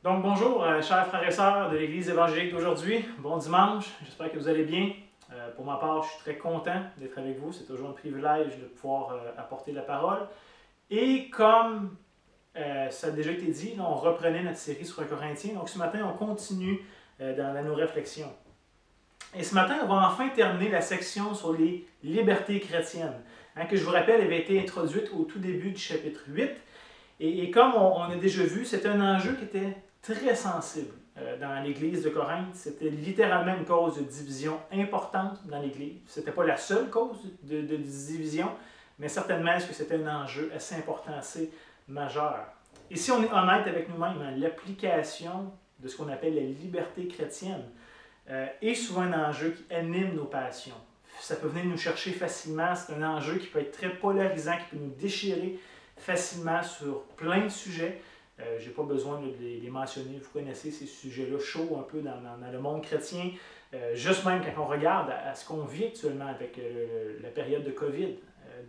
Donc bonjour, chers frères et sœurs de l'Église évangélique d'aujourd'hui. Bon dimanche, j'espère que vous allez bien. Pour ma part, je suis très content d'être avec vous. C'est toujours un privilège de pouvoir apporter la parole. Et comme ça a déjà été dit, là, on reprenait notre série sur 1 Corinthiens. Donc ce matin, on continue dans nos réflexions. Et ce matin, on va enfin terminer la section sur les libertés chrétiennes, que je vous rappelle avait été introduite au tout début du chapitre 8. Et comme on a déjà vu, c'était un enjeu qui était très sensible dans l'Église de Corinthe. C'était littéralement une cause de division importante dans l'Église. Ce n'était pas la seule cause de division, mais certainement est-ce que c'était un enjeu assez important, assez majeur. Et si on est honnête avec nous-mêmes, l'application de ce qu'on appelle la liberté chrétienne est souvent un enjeu qui anime nos passions. Ça peut venir nous chercher facilement. C'est un enjeu qui peut être très polarisant, qui peut nous déchirer facilement sur plein de sujets. Je n'ai pas besoin de les mentionner. Vous connaissez ces sujets-là chauds un peu dans le monde chrétien. Juste même quand on regarde à ce qu'on vit actuellement avec la période de COVID,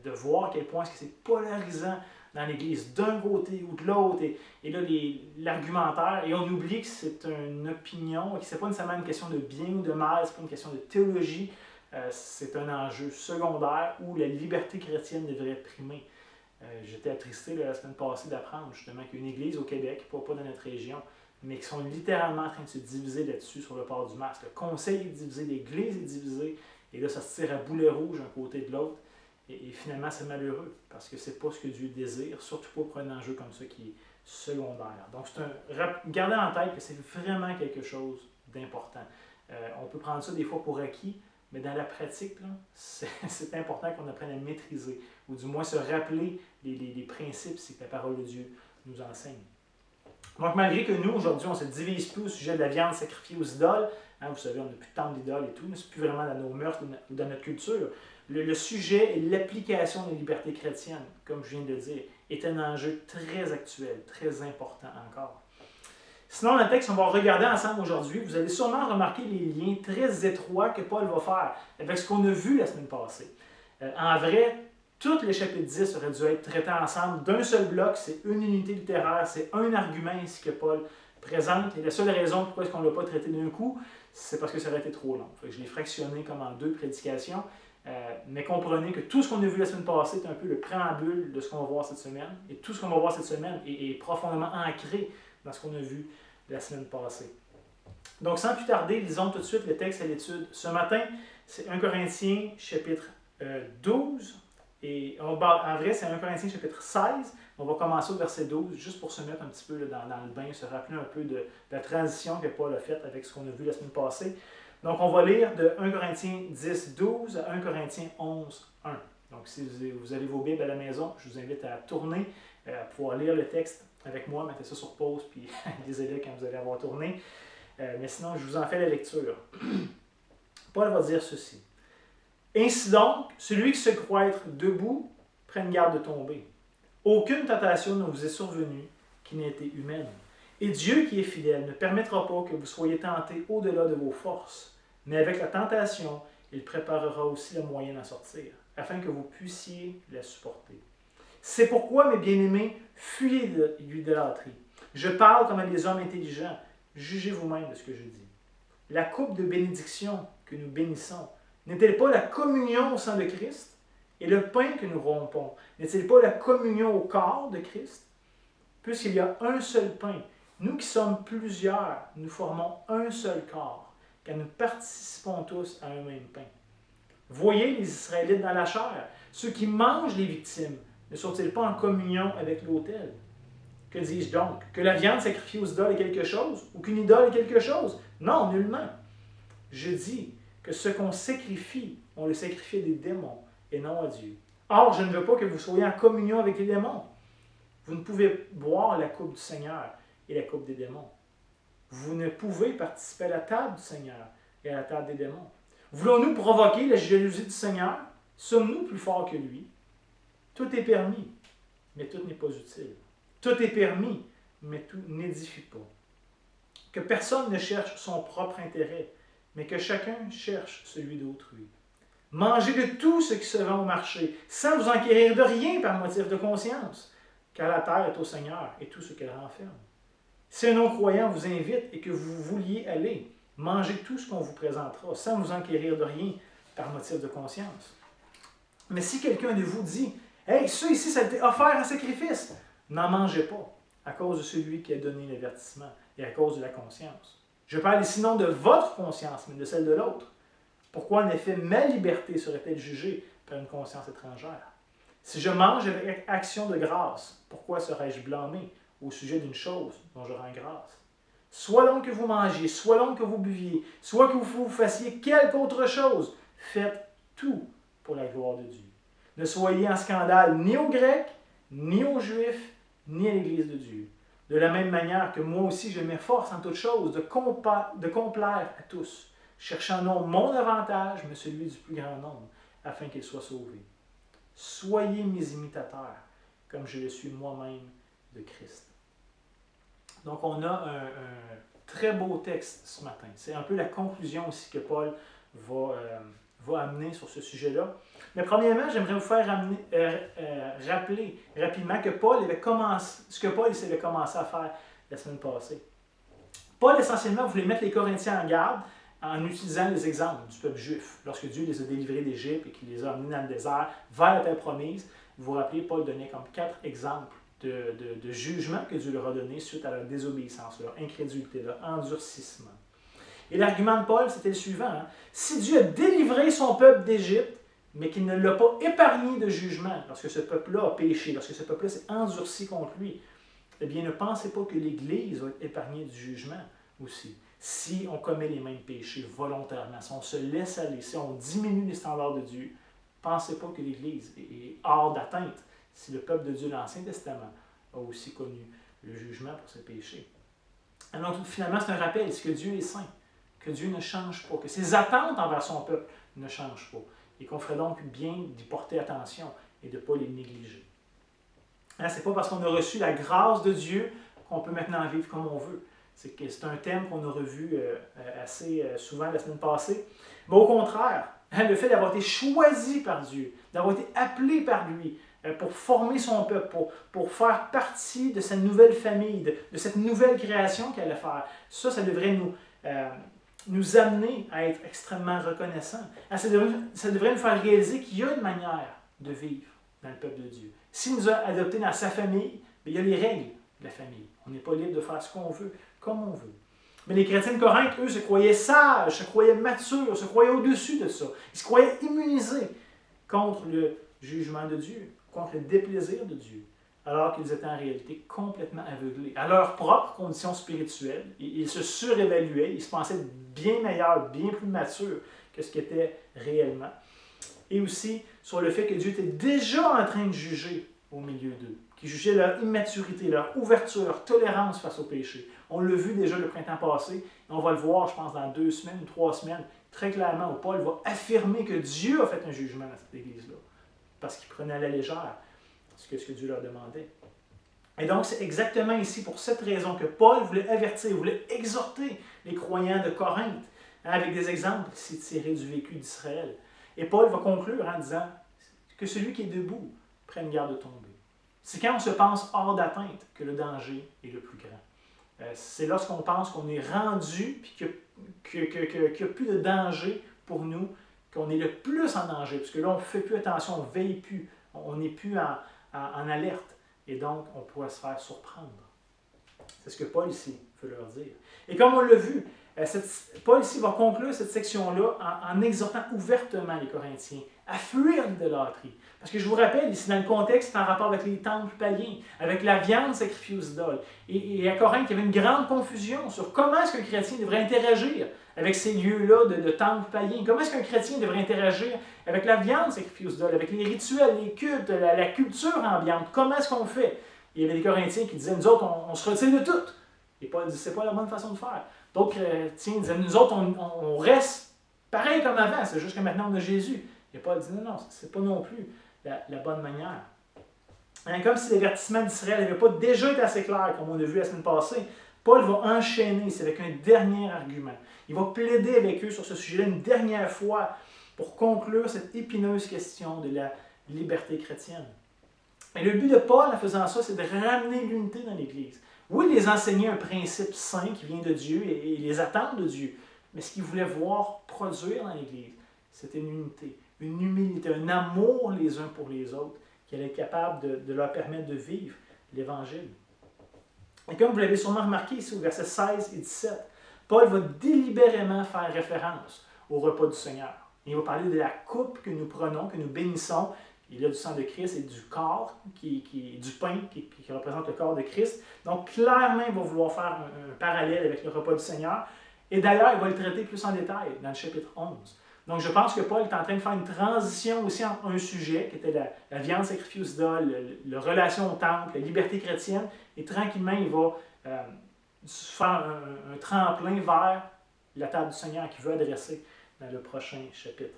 de voir à quel point c'est polarisant dans l'Église, d'un côté ou de l'autre, et là, l'argumentaire, et on oublie que c'est une opinion, et que ce n'est pas nécessairement une question de bien ou de mal, ce n'est pas une question de théologie, c'est un enjeu secondaire où la liberté chrétienne devrait primer. J'étais attristé la semaine passée d'apprendre justement qu'il y a une église au Québec, pas dans notre région, mais qui sont littéralement en train de se diviser là-dessus sur le port du masque. Le conseil est divisé, l'église est divisée, et là ça se tire à boulet rouge d'un côté de l'autre. Et finalement, c'est malheureux, parce que c'est pas ce que Dieu désire, surtout pas pour un enjeu comme ça qui est secondaire. Donc, gardez en tête que c'est vraiment quelque chose d'important. On peut prendre ça des fois pour acquis, mais dans la pratique, c'est important qu'on apprenne à maîtriser, ou du moins se rappeler les principes que la parole de Dieu nous enseigne. Donc, malgré que nous, aujourd'hui, on ne se divise plus au sujet de la viande sacrifiée aux idoles, vous savez, on n'a plus de temple d'idoles et tout, mais ce n'est plus vraiment dans nos mœurs ou dans notre culture. Le sujet et l'application des libertés chrétiennes, comme je viens de le dire, est un enjeu très actuel, très important encore. Sinon, dans le texte qu'on va regarder ensemble aujourd'hui, vous allez sûrement remarquer les liens très étroits que Paul va faire avec ce qu'on a vu la semaine passée. En vrai, tout le chapitre 10 aurait dû être traité ensemble d'un seul bloc, c'est une unité littéraire, c'est un argument ici que Paul présente. Et la seule raison pourquoi on ne l'a pas traité d'un coup, c'est parce que ça aurait été trop long. Je l'ai fractionné comme en 2 prédications. Mais comprenez que tout ce qu'on a vu la semaine passée est un peu le préambule de ce qu'on va voir cette semaine. Et tout ce qu'on va voir cette semaine est profondément ancré dans ce qu'on a vu la semaine passée. Donc, sans plus tarder, lisons tout de suite le texte à l'étude. Ce matin, c'est 1 Corinthiens chapitre 12. Et en vrai, c'est 1 Corinthiens chapitre 16. On va commencer au verset 12, juste pour se mettre un petit peu dans le bain, se rappeler un peu de la transition que Paul a faite avec ce qu'on a vu la semaine passée. Donc, on va lire de 1 Corinthiens 10, 12 à 1 Corinthiens 11, 1. Donc, si vous avez vos Bibles à la maison, je vous invite à tourner, à pouvoir lire le texte avec moi, mettez ça sur pause, puis lisez-le quand vous allez avoir tourné. Mais sinon, je vous en fais la lecture. Paul va dire ceci. Ainsi donc, celui qui se croit être debout, prenne garde de tomber. Aucune tentation ne vous est survenue qui n'ait été humaine. Et Dieu qui est fidèle ne permettra pas que vous soyez tentés au-delà de vos forces, mais avec la tentation, il préparera aussi le moyen d'en sortir, afin que vous puissiez la supporter. C'est pourquoi, mes bien-aimés, fuyez l'idolâtrie. Je parle comme à des hommes intelligents. Jugez vous-même de ce que je dis. La coupe de bénédiction que nous bénissons, n'est-elle pas la communion au sang de Christ? Et le pain que nous rompons, n'est-il pas la communion au corps de Christ? Puisqu'il y a un seul pain, nous qui sommes plusieurs, nous formons un seul corps, car nous participons tous à un même pain. Voyez les Israélites dans la chair, ceux qui mangent les victimes, ne sont-ils pas en communion avec l'autel? Que dis-je donc? Que la viande sacrifiée aux idoles est quelque chose? Ou qu'une idole est quelque chose? Non, nullement. Je dis que ce qu'on sacrifie, on le sacrifie à des démons et non à Dieu. Or, je ne veux pas que vous soyez en communion avec les démons. Vous ne pouvez boire la coupe du Seigneur et la coupe des démons. Vous ne pouvez participer à la table du Seigneur et à la table des démons. Voulons-nous provoquer la jalousie du Seigneur? Sommes-nous plus forts que lui? Tout est permis, mais tout n'est pas utile. Tout est permis, mais tout n'édifie pas. Que personne ne cherche son propre intérêt, mais que chacun cherche celui d'autrui. Mangez de tout ce qui se vend au marché, sans vous enquérir de rien par motif de conscience, car la terre est au Seigneur et tout ce qu'elle renferme. Si un non-croyant vous invite et que vous vouliez aller, mangez tout ce qu'on vous présentera, sans vous enquérir de rien par motif de conscience. Mais si quelqu'un de vous dit « Hey, ça ici, ça a été offert en sacrifice », n'en mangez pas, à cause de celui qui a donné l'avertissement et à cause de la conscience. Je parle ici non de votre conscience, mais de celle de l'autre. Pourquoi en effet ma liberté serait-elle jugée par une conscience étrangère? Si je mange avec action de grâce, pourquoi serais-je blâmé au sujet d'une chose dont je rends grâce? Soit donc que vous mangiez, soit donc que vous buviez, soit que vous fassiez quelque autre chose, faites tout pour la gloire de Dieu. Ne soyez en scandale ni aux Grecs, ni aux Juifs, ni à l'Église de Dieu. De la même manière que moi aussi je m'efforce en toutes choses de complaire à tous, cherchant non mon avantage, mais celui du plus grand nombre, afin qu'ils soient sauvés. Soyez mes imitateurs, comme je le suis moi-même de Christ. Donc on a un très beau texte ce matin. C'est un peu la conclusion aussi que Paul va amener sur ce sujet-là. Mais premièrement, j'aimerais vous faire rappeler rapidement que ce que Paul avait commencé à faire la semaine passée. Paul, essentiellement, voulait mettre les Corinthiens en garde en utilisant les exemples du peuple juif. Lorsque Dieu les a délivrés d'Égypte et qu'il les a amenés dans le désert vers la terre promise, vous vous rappelez, Paul donnait comme 4 exemples de jugement que Dieu leur a donné suite à leur désobéissance, leur incrédulité, leur endurcissement. Et l'argument de Paul, c'était le suivant. Si Dieu a délivré son peuple d'Égypte, mais qu'il ne l'a pas épargné de jugement, lorsque ce peuple-là a péché, lorsque ce peuple-là s'est endurci contre lui, eh bien, ne pensez pas que l'Église va être épargnée du jugement aussi. Si on commet les mêmes péchés volontairement, si on se laisse aller, si on diminue les standards de Dieu, pensez pas que l'Église est hors d'atteinte si le peuple de Dieu de l'Ancien Testament a aussi connu le jugement pour ses péchés. Alors, finalement, c'est un rappel, c'est que Dieu est saint, que Dieu ne change pas, que ses attentes envers son peuple ne changent pas, et qu'on ferait donc bien d'y porter attention et de ne pas les négliger. Ce n'est pas parce qu'on a reçu la grâce de Dieu qu'on peut maintenant vivre comme on veut. C'est un thème qu'on a revu assez souvent la semaine passée. Mais au contraire, le fait d'avoir été choisi par Dieu, d'avoir été appelé par lui pour former son peuple, pour faire partie de sa nouvelle famille, de cette nouvelle création qu'elle allait faire, ça devrait nous amener à être extrêmement reconnaissants. Ça devrait nous faire réaliser qu'il y a une manière de vivre dans le peuple de Dieu. S'il nous a adoptés dans sa famille, il y a les règles de la famille. On n'est pas libre de faire ce qu'on veut, comme on veut. Mais les chrétiens de Corinthe, eux, se croyaient sages, se croyaient matures, se croyaient au-dessus de ça. Ils se croyaient immunisés contre le jugement de Dieu, contre le déplaisir de Dieu, alors qu'ils étaient en réalité complètement aveuglés à leurs propres conditions spirituelles. Ils se surévaluaient, ils se pensaient bien meilleurs, bien plus matures que ce qu'ils étaient réellement. Et aussi sur le fait que Dieu était déjà en train de juger au milieu d'eux, qui jugeait leur immaturité, leur ouverture, leur tolérance face au péché. On l'a vu déjà le printemps passé, et on va le voir, je pense, dans 2 semaines ou 3 semaines, très clairement, où Paul va affirmer que Dieu a fait un jugement dans cette Église-là, parce qu'il prenait à la légère ce que Dieu leur demandait. Et donc, c'est exactement ici, pour cette raison, que Paul voulait avertir, voulait exhorter les croyants de Corinthe, avec des exemples ici tirés du vécu d'Israël. Et Paul va conclure en disant que celui qui est debout prenne garde de tomber. C'est quand on se pense hors d'atteinte que le danger est le plus grand. C'est lorsqu'on pense qu'on est rendu et qu'il n'y a plus de danger pour nous, qu'on est le plus en danger. Parce que là, on ne fait plus attention, on ne veille plus, on n'est plus en alerte. Et donc, on pourrait se faire surprendre. C'est ce que Paul ici veut leur dire. Et comme on l'a vu, Paul ici va conclure cette section-là en exhortant ouvertement les Corinthiens à fuir l'idolâtrie. Parce que je vous rappelle, ici dans le contexte, c'est en rapport avec les temples païens, avec la viande sacrifiée aux idoles. Et à Corinthe, il y avait une grande confusion sur comment est-ce qu'un chrétien devrait interagir avec ces lieux-là de temples païens. Comment est-ce qu'un chrétien devrait interagir avec la viande sacrifiée aux idoles, avec les rituels, les cultes, la culture ambiante. Comment est-ce qu'on fait? Il y avait des Corinthiens qui disaient, nous autres, on se retire de tout. Et Paul dit, c'est pas la bonne façon de faire. D'autres chrétiens disaient, nous autres, on reste pareil comme avant, c'est juste que maintenant on a Jésus. Et Paul dit, non, c'est pas non plus la bonne manière. Comme si l'avertissement d'Israël n'avait pas déjà été assez clair, comme on a vu la semaine passée, Paul va enchaîner, c'est avec un dernier argument. Il va plaider avec eux sur ce sujet-là une dernière fois pour conclure cette épineuse question de la liberté chrétienne. Et le but de Paul en faisant ça, c'est de ramener l'unité dans l'Église. Oui, il les enseignait un principe saint qui vient de Dieu et les attentes de Dieu. Mais ce qu'il voulait voir produire dans l'Église, c'était une unité, une humilité, un amour les uns pour les autres qui allait être capable de leur permettre de vivre l'Évangile. Et comme vous l'avez sûrement remarqué ici au verset 16 et 17, Paul va délibérément faire référence au repas du Seigneur. Il va parler de la coupe que nous prenons, que nous bénissons. Il y a du sang de Christ et du corps, du pain qui représente le corps de Christ. Donc, clairement, il va vouloir faire un parallèle avec le repas du Seigneur. Et d'ailleurs, il va le traiter plus en détail dans le chapitre 11. Donc, je pense que Paul est en train de faire une transition aussi entre un sujet, qui était la viande sacrifiée aux idoles, la relation au temple, la liberté chrétienne, et tranquillement, il va faire un tremplin vers la table du Seigneur qu'il veut adresser dans le prochain chapitre.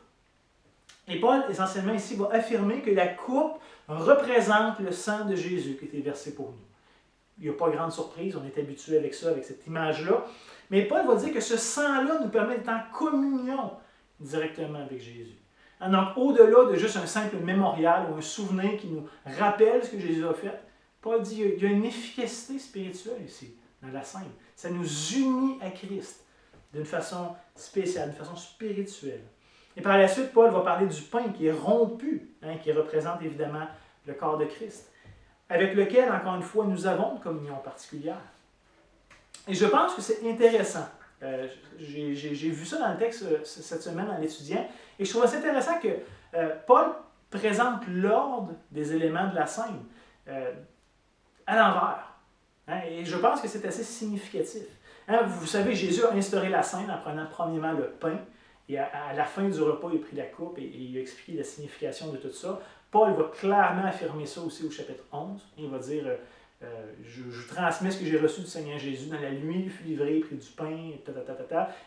Et Paul, essentiellement ici, va affirmer que la coupe représente le sang de Jésus qui a été versé pour nous. Il n'y a pas grande surprise, on est habitué avec ça, avec cette image-là. Mais Paul va dire que ce sang-là nous permet d'être en communion directement avec Jésus. Donc, au-delà de juste un simple mémorial ou un souvenir qui nous rappelle ce que Jésus a fait, Paul dit qu'il y a une efficacité spirituelle ici, dans la scène. Ça nous unit à Christ d'une façon spéciale, d'une façon spirituelle. Et par la suite, Paul va parler du pain qui est rompu, qui représente évidemment le corps de Christ, avec lequel, encore une fois, nous avons une communion particulière. Et je pense que c'est intéressant. J'ai vu ça dans le texte cette semaine en l'étudiant, et je trouve assez intéressant que Paul présente l'ordre des éléments de la scène à l'envers. Et je pense que c'est assez significatif. Vous savez, Jésus a instauré la scène en prenant premièrement le pain, et à la fin du repas, il a pris la coupe et il a expliqué la signification de tout ça. Paul va clairement affirmer ça aussi au chapitre 11. Il va dire je transmets ce que j'ai reçu du Seigneur Jésus. Dans la nuit, il fut livré, il prit du pain,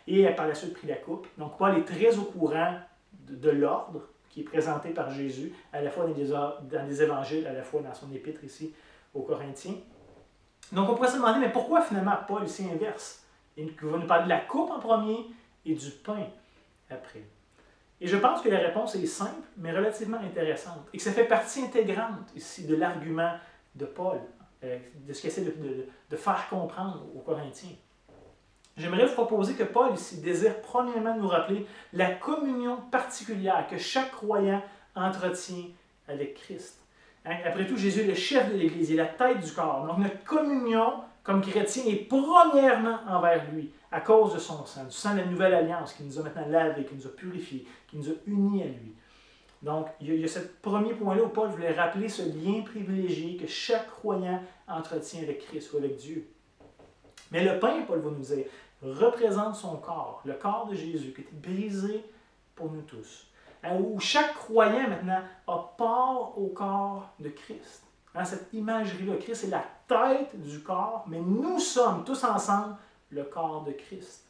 et par la suite, prit la coupe. Donc, Paul est très au courant de l'ordre qui est présenté par Jésus, à la fois dans les évangiles, à la fois dans son épître ici aux Corinthiens. Donc, on pourrait se demander, mais pourquoi finalement Paul ici inverse? Il va nous parler de la coupe en premier et du pain après. Et je pense que la réponse est simple, mais relativement intéressante, et que ça fait partie intégrante ici de l'argument de Paul, de ce qu'il essaie de faire comprendre aux Corinthiens. J'aimerais vous proposer que Paul ici désire premièrement nous rappeler la communion particulière que chaque croyant entretient avec Christ. Après tout, Jésus est le chef de l'Église, il est la tête du corps. Donc notre communion comme chrétien est premièrement envers lui, à cause de son sang, du sang de la nouvelle alliance qui nous a maintenant lavés, qui nous a purifiés, qui nous a unis à lui. Donc, il y a ce premier point-là où Paul voulait rappeler ce lien privilégié que chaque croyant entretient avec Christ ou avec Dieu. Mais le pain, Paul va nous dire, représente son corps, le corps de Jésus, qui a été brisé pour nous tous. Où chaque croyant maintenant a part au corps de Christ. Cette imagerie-là, Christ est la tête du corps, mais nous sommes tous ensemble le corps de Christ.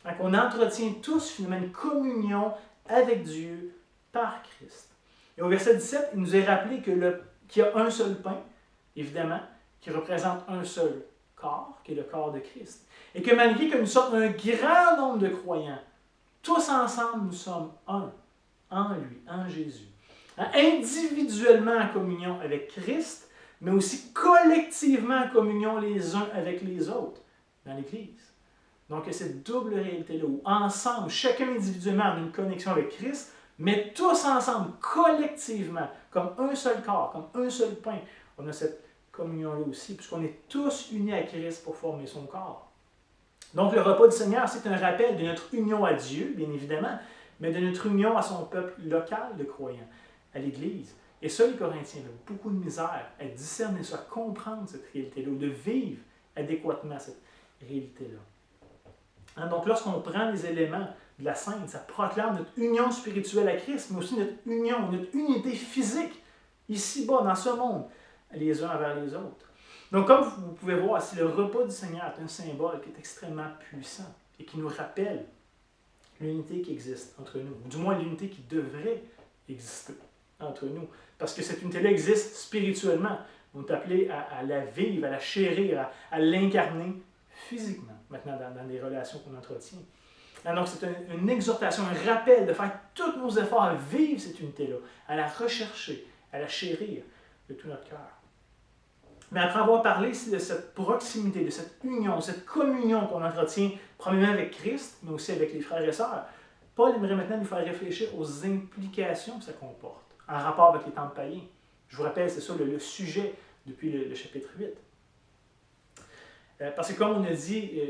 Donc, on entretient tous finalement une communion avec Dieu par Christ. Et au verset 17, il nous est rappelé qu'il y a un seul pain, évidemment, qui représente un seul corps, qui est le corps de Christ. Et que malgré que nous sommes un grand nombre de croyants, tous ensemble, nous sommes un, en lui, en Jésus. Individuellement en communion avec Christ, mais aussi collectivement en communion les uns avec les autres dans l'Église. Donc, il y a cette double réalité-là où ensemble, chacun individuellement a une connexion avec Christ, mais tous ensemble, collectivement, comme un seul corps, comme un seul pain, on a cette communion-là aussi, puisqu'on est tous unis à Christ pour former son corps. Donc, le repas du Seigneur, c'est un rappel de notre union à Dieu, bien évidemment, mais de notre union à son peuple local de croyants, à l'Église. Et ça, les Corinthiens avaient beaucoup de misère à discerner ça, à comprendre cette réalité-là, ou de vivre adéquatement cette réalité-là. Donc, lorsqu'on prend les éléments de la scène, ça proclame notre union spirituelle à Christ, mais aussi notre union, notre unité physique, ici-bas, dans ce monde, les uns envers les autres. Donc, comme vous pouvez voir, si le repas du Seigneur est un symbole qui est extrêmement puissant et qui nous rappelle l'unité qui existe entre nous, ou du moins l'unité qui devrait exister entre nous, parce que cette unité-là existe spirituellement. On est appelé à la vivre, à la chérir, à l'incarner physiquement, maintenant dans les relations qu'on entretient. Donc, c'est une exhortation, un rappel de faire tous nos efforts à vivre cette unité-là, à la rechercher, à la chérir de tout notre cœur. Mais après avoir parlé ici de cette proximité, de cette union, de cette communion qu'on entretient premièrement avec Christ, mais aussi avec les frères et sœurs, Paul aimerait maintenant nous faire réfléchir aux implications que ça comporte en rapport avec les temples païens. Je vous rappelle, c'est ça le sujet depuis le chapitre 8. Parce que comme on a dit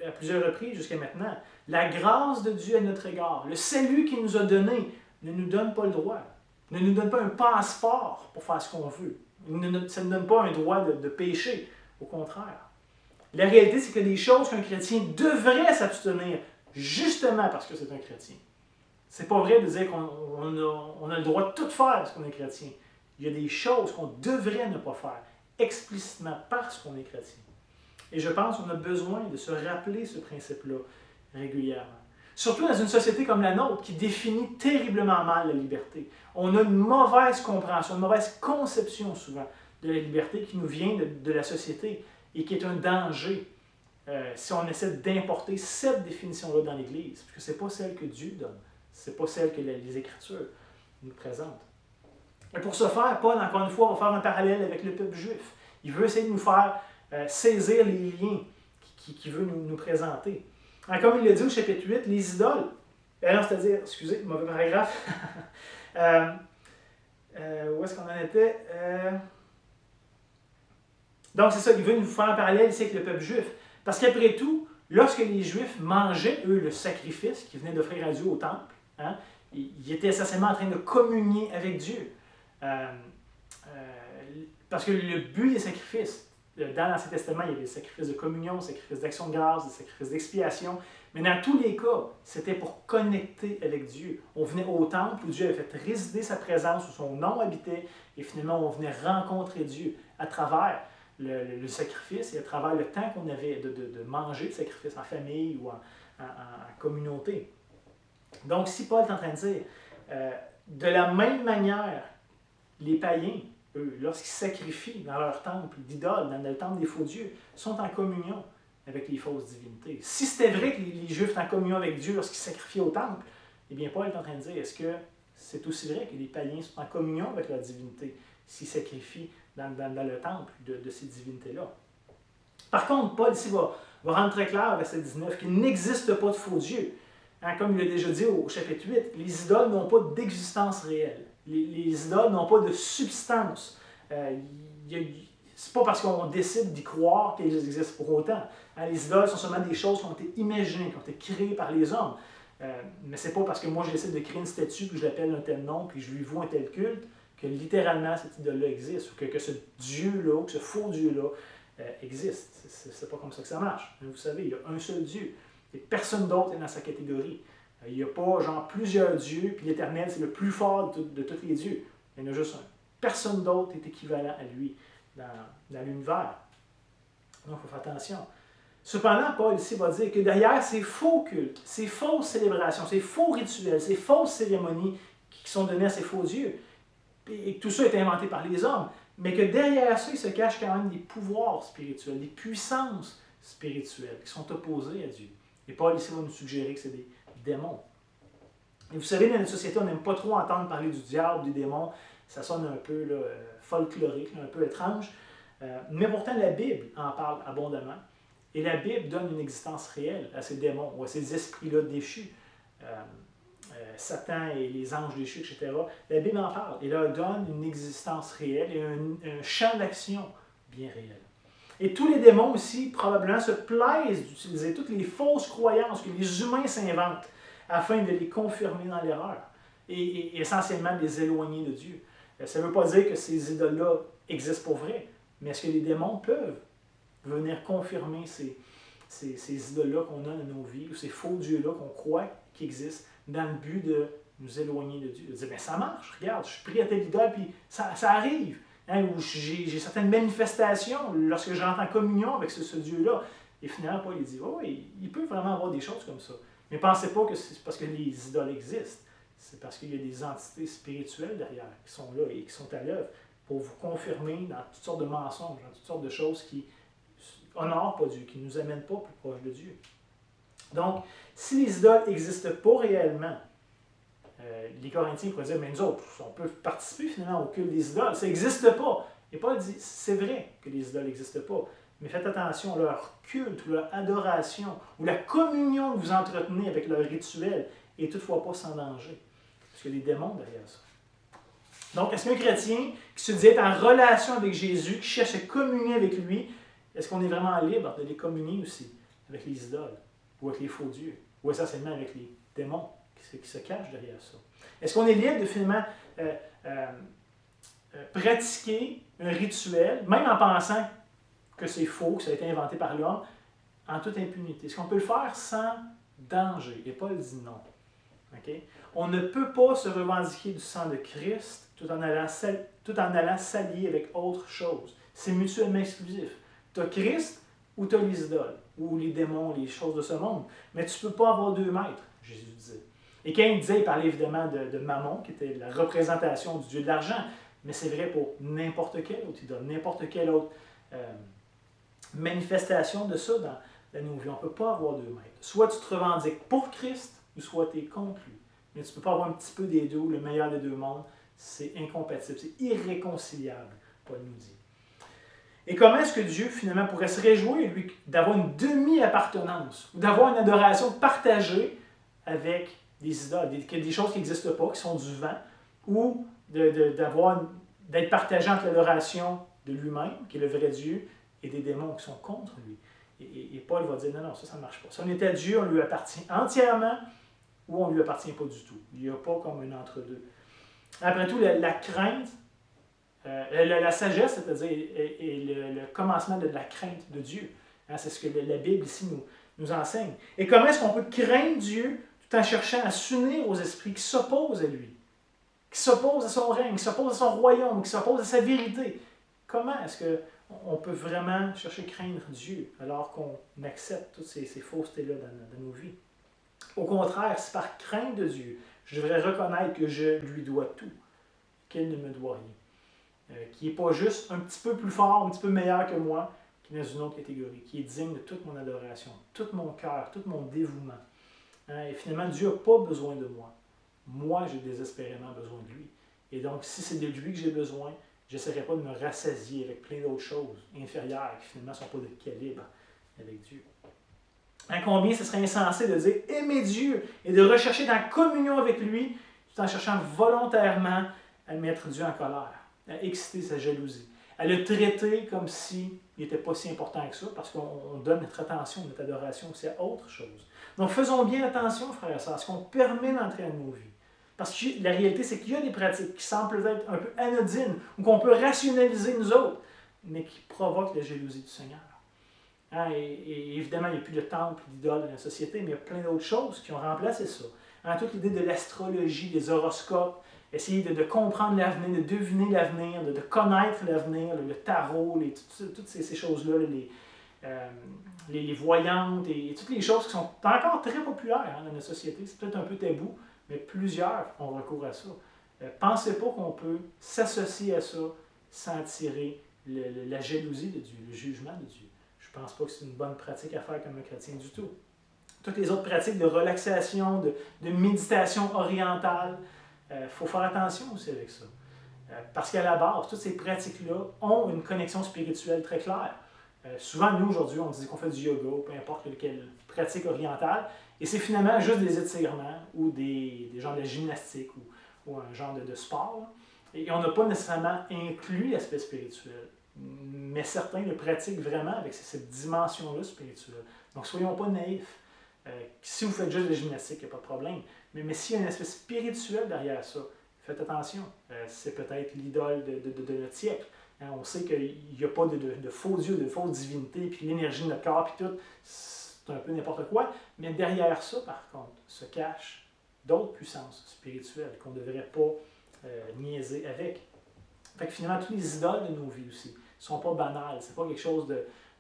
à plusieurs reprises jusqu'à maintenant, la grâce de Dieu à notre égard, le salut qu'il nous a donné, ne nous donne pas le droit, ne nous donne pas un passeport pour faire ce qu'on veut. Ça ne donne pas un droit de pécher, au contraire. La réalité, c'est que des choses qu'un chrétien devrait s'abstenir justement parce que c'est un chrétien. C'est pas vrai de dire qu'on a le droit de tout faire parce qu'on est chrétien. Il y a des choses qu'on devrait ne pas faire explicitement parce qu'on est chrétien. Et je pense qu'on a besoin de se rappeler ce principe-là régulièrement. Surtout dans une société comme la nôtre qui définit terriblement mal la liberté. On a une mauvaise compréhension, une mauvaise conception souvent de la liberté qui nous vient de la société et qui est un danger si on essaie d'importer cette définition-là dans l'Église, parce que ce n'est pas celle que Dieu donne, ce n'est pas celle que les Écritures nous présentent. Et pour ce faire, Paul, encore une fois, va faire un parallèle avec le peuple juif. Il veut essayer de nous faire saisir les liens qu'il veut nous présenter. Alors, comme il le dit au chapitre 8, les idoles, c'est-à-dire, excusez, mauvais paragraphe, où est-ce qu'on en était? Donc, c'est ça, il veut nous faire un parallèle ici avec le peuple juif. Parce qu'après tout, lorsque les Juifs mangeaient, eux, le sacrifice qu'ils venaient d'offrir à Dieu au temple, hein, ils étaient essentiellement en train de communier avec Dieu. Parce que le but des sacrifices, dans l'Ancien Testament, il y avait des sacrifices de communion, des sacrifices d'action de grâce, des sacrifices d'expiation. Mais dans tous les cas, c'était pour connecter avec Dieu. On venait au temple où Dieu avait fait résider sa présence, où son nom habitait, et finalement, on venait rencontrer Dieu à travers le sacrifice et à travers le temps qu'on avait de manger le sacrifice en famille ou en communauté. Donc, si Paul est en train de dire, de la même manière, les païens, eux, lorsqu'ils sacrifient dans leur temple d'idoles, dans le temple des faux dieux, sont en communion avec les fausses divinités. Si c'était vrai que les Juifs étaient en communion avec Dieu lorsqu'ils sacrifiaient au temple, eh bien, Paul est en train de dire, est-ce que c'est aussi vrai que les païens sont en communion avec leur divinité s'ils sacrifient dans le temple de ces divinités-là? Par contre, Paul ici va rendre très clair, au verset 19, qu'il n'existe pas de faux dieux. Hein, comme il l'a déjà dit au chapitre 8, les idoles n'ont pas d'existence réelle. Les idoles n'ont pas de substance. C'est pas parce qu'on décide d'y croire qu'elles existent pour autant. Hein, les idoles sont seulement des choses qui ont été imaginées, qui ont été créées par les hommes. Mais c'est pas parce que moi je décide de créer une statue, puis je l'appelle un tel nom, puis je lui voue un tel culte, que littéralement cette idole-là existe, ou que ce Dieu-là, ou que ce faux Dieu-là existe. C'est pas comme ça que ça marche. Mais vous savez, il y a un seul Dieu. Et personne d'autre est dans sa catégorie. Il n'y a pas genre plusieurs dieux, puis l'Éternel, c'est le plus fort de tous les dieux. Il y en a juste un. Personne d'autre est équivalent à lui dans l'univers. Donc, il faut faire attention. Cependant, Paul ici va dire que derrière ces faux cultes, ces fausses célébrations, ces faux rituels, ces fausses cérémonies qui sont données à ces faux dieux, et que tout ça est inventé par les hommes, mais que derrière ça, il se cache quand même des pouvoirs spirituels, des puissances spirituelles qui sont opposées à Dieu. Et Paul ici va nous suggérer que c'est des démons. Et vous savez, dans notre société, on n'aime pas trop entendre parler du diable, des démons. Ça sonne un peu là, folklorique, un peu étrange. Mais pourtant, la Bible en parle abondamment. Et la Bible donne une existence réelle à ces démons ou à ces esprits-là déchus. Satan et les anges déchus, etc. La Bible en parle et leur donne une existence réelle et un champ d'action bien réel. Et tous les démons aussi, probablement, se plaisent d'utiliser toutes les fausses croyances que les humains s'inventent afin de les confirmer dans l'erreur et essentiellement de les éloigner de Dieu. Ça ne veut pas dire que ces idoles-là existent pour vrai, mais est-ce que les démons peuvent venir confirmer ces idoles-là qu'on a dans nos vies ou ces faux dieux-là qu'on croit qui existent dans le but de nous éloigner de Dieu? De dire, bien, ça marche, regarde, je suis pris à telle idole, puis ça arrive. Hein, où j'ai certaines manifestations lorsque je rentre en communion avec ce Dieu-là. Et finalement, Paul dit, oh, il peut vraiment avoir des choses comme ça. Mais pensez pas que c'est parce que les idoles existent. C'est parce qu'il y a des entités spirituelles derrière qui sont là et qui sont à l'œuvre pour vous confirmer dans toutes sortes de mensonges, dans toutes sortes de choses qui n'honorent pas Dieu, qui ne nous amènent pas plus proche de Dieu. Donc, si les idoles n'existent pas réellement, les Corinthiens pourraient dire, mais nous autres, on peut participer finalement au culte des idoles. Ça n'existe pas. Et Et Paul dit, c'est vrai que les idoles n'existent pas, mais faites attention à leur culte ou leur adoration ou la communion que vous entretenez avec leur rituel est toutefois pas sans danger. Parce qu'il y a des démons derrière ça. Donc, est-ce qu'un chrétien qui se dit être en relation avec Jésus, qui cherche à communier avec lui, est-ce qu'on est vraiment libre de les communier aussi avec les idoles ou avec les faux dieux ou essentiellement avec les démons qui se cachent derrière ça? Est-ce qu'on est libre de finalement pratiquer un rituel, même en pensant que c'est faux, que ça a été inventé par l'homme, en toute impunité? Est-ce qu'on peut le faire sans danger? Et Paul dit non. Okay? On ne peut pas se revendiquer du sang de Christ tout en allant s'allier avec autre chose. C'est mutuellement exclusif. Tu as Christ ou tu as les idoles, ou les démons, les choses de ce monde. Mais tu ne peux pas avoir 2 maîtres, Jésus disait. Et quand il disait, il parlait évidemment de Mammon, qui était la représentation du dieu de l'argent. Mais c'est vrai pour n'importe quelle autre idole, n'importe quelle autre manifestation de ça dans nos vies. On ne peut pas avoir 2 maîtres. Soit tu te revendiques pour Christ, ou soit tu es contre lui. Mais tu ne peux pas avoir un petit peu des deux, le meilleur des 2 mondes. C'est incompatible, c'est irréconciliable, Paul nous dit. Et comment est-ce que Dieu, finalement, pourrait se réjouir, lui, d'avoir une demi-appartenance, ou d'avoir une adoration partagée avec des idoles, des choses qui n'existent pas, qui sont du vent, ou d'être partagé entre l'adoration de lui-même, qui est le vrai Dieu, et des démons qui sont contre lui. Et Paul va dire, non, ça ne marche pas. Si on est à Dieu, on lui appartient entièrement, ou on ne lui appartient pas du tout. Il n'y a pas comme un entre-deux. Après tout, la crainte, la sagesse, c'est-à-dire, est le commencement de la crainte de Dieu. Hein, c'est ce que la Bible ici nous enseigne. Et comment est-ce qu'on peut craindre Dieu tout en cherchant à s'unir aux esprits qui s'opposent à lui, qui s'opposent à son règne, qui s'opposent à son royaume, qui s'opposent à sa vérité? Comment est-ce qu'on peut vraiment chercher à craindre Dieu alors qu'on accepte toutes ces faussetés-là dans nos vies? Au contraire, c'est par crainte de Dieu, je devrais reconnaître que je lui dois tout, qu'il ne me doit rien. Qui n'est pas juste un petit peu plus fort, un petit peu meilleur que moi, qui est dans une autre catégorie, qui est digne de toute mon adoration, tout mon cœur, tout mon dévouement. Et finalement, Dieu n'a pas besoin de moi. Moi, j'ai désespérément besoin de lui. Et donc, si c'est de lui que j'ai besoin, je n'essaierai pas de me rassasier avec plein d'autres choses inférieures qui finalement ne sont pas de calibre avec Dieu. À combien ce serait insensé de dire aimer Dieu et de rechercher dans la communion avec lui tout en cherchant volontairement à mettre Dieu en colère, à exciter sa jalousie, à le traiter comme s'il n'était pas si important que ça, parce qu'on donne notre attention, notre adoration aussi à autre chose. Donc faisons bien attention, frères et sœurs, à ce qu'on permet d'entrer dans nos vies. Parce que la réalité, c'est qu'il y a des pratiques qui semblent peut-être un peu anodines, ou qu'on peut rationaliser nous autres, mais qui provoquent la jalousie du Seigneur. Hein, et évidemment, il n'y a plus de temple, d'idoles dans la société, mais il y a plein d'autres choses qui ont remplacé ça. Hein, toute l'idée de l'astrologie, des horoscopes, essayer de comprendre l'avenir, de deviner l'avenir, de connaître l'avenir, le tarot, toutes ces choses-là, les voyantes, et toutes les choses qui sont encore très populaires dans notre société. C'est peut-être un peu tabou, mais plusieurs ont recours à ça. Pensez pas qu'on peut s'associer à ça sans tirer la jalousie de Dieu, le jugement de Dieu. Je ne pense pas que c'est une bonne pratique à faire comme un chrétien du tout. Toutes les autres pratiques de relaxation, de méditation orientale, faut faire attention aussi avec ça. Parce qu'à la base, toutes ces pratiques-là ont une connexion spirituelle très claire. Souvent, nous, aujourd'hui, on dit qu'on fait du yoga, peu importe quelle pratique orientale, et c'est finalement juste des étirements ou des genres de gymnastique ou un genre de sport. Là. Et on n'a pas nécessairement inclus l'aspect spirituel. Mais certains le pratiquent vraiment avec cette dimension-là spirituelle. Donc, soyons pas naïfs. Si vous faites juste de la gymnastique, il n'y a pas de problème. Mais s'il y a un aspect spirituel derrière ça, faites attention. C'est peut-être l'idole de notre siècle. Hein, on sait qu'il n'y a pas de faux dieux, de fausses divinités, puis l'énergie de notre corps, puis tout, c'est un peu n'importe quoi. Mais derrière ça, par contre, se cachent d'autres puissances spirituelles qu'on ne devrait pas niaiser avec. Fait que finalement, toutes les idoles de nos vies aussi ne sont pas banales. Ce n'est pas quelque chose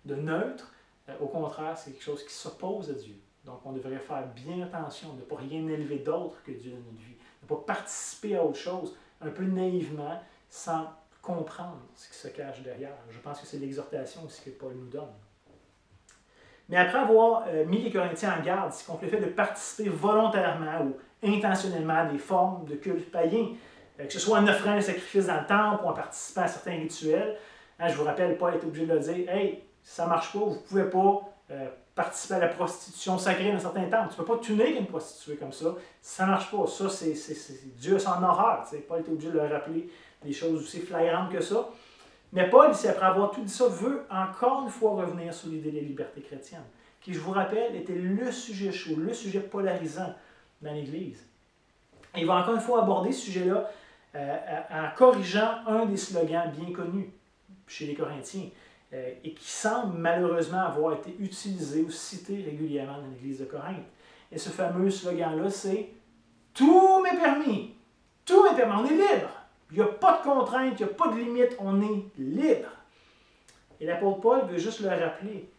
de neutre. Au contraire, c'est quelque chose qui s'oppose à Dieu. Donc, on devrait faire bien attention de ne pas rien élever d'autre que Dieu dans notre vie. De ne pas participer à autre chose un peu naïvement, sans comprendre ce qui se cache derrière. Je pense que c'est l'exhortation aussi que Paul nous donne. Mais après avoir mis les Corinthiens en garde, c'est contre le fait de participer volontairement ou intentionnellement à des formes de culte païen, que ce soit en offrant un sacrifice dans le temple ou en participant à certains rituels. Hein, je vous rappelle, Paul est obligé de le dire, « Hey, ça ne marche pas, vous ne pouvez pas participer à la prostitution sacrée dans certains temples. Tu ne peux pas t'unir une prostituée comme ça. Ça ne marche pas. Ça, c'est Dieu s'en horreur. » Paul est obligé de leur rappeler des choses aussi flagrantes que ça. Mais Paul, ici, après avoir tout dit ça, veut encore une fois revenir sur l'idée de la liberté chrétienne, qui, je vous rappelle, était le sujet chaud, le sujet polarisant dans l'Église. Et il va encore une fois aborder ce sujet-là en corrigeant un des slogans bien connus chez les Corinthiens et qui semble malheureusement avoir été utilisé ou cité régulièrement dans l'Église de Corinthe. Et ce fameux slogan-là, c'est « Tout m'est permis! Tout m'est permis! On est libre! Il n'y a pas de contraintes, il n'y a pas de limites, on est libre! » Et l'apôtre Paul veut juste le rappeler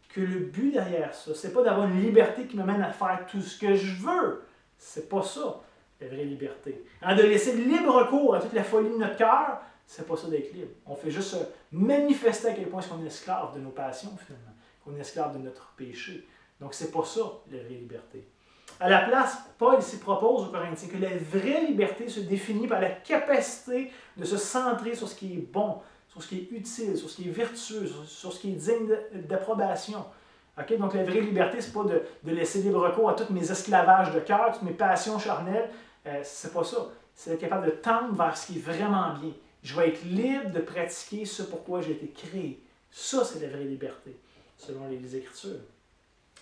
que le but derrière ça, c'est pas d'avoir une liberté qui m'amène à faire tout ce que je veux. C'est pas ça, la vraie liberté. De laisser libre cours à toute la folie de notre cœur, c'est pas ça d'être libre. On fait juste manifester à quel point on est esclave de nos passions, finalement, qu'on est esclave de notre péché. Donc, c'est pas ça, la vraie liberté. À la place, Paul ici propose aux Corinthiens que la vraie liberté se définit par la capacité de se centrer sur ce qui est bon, sur ce qui est utile, sur ce qui est vertueux, sur ce qui est digne d'approbation. Okay? Donc, la vraie liberté, ce n'est pas de laisser libre cours à tous mes esclavages de cœur, toutes mes passions charnelles. C'est pas ça. C'est d'être capable de tendre vers ce qui est vraiment bien. Je vais être libre de pratiquer ce pourquoi j'ai été créé. Ça, c'est la vraie liberté, selon les Écritures.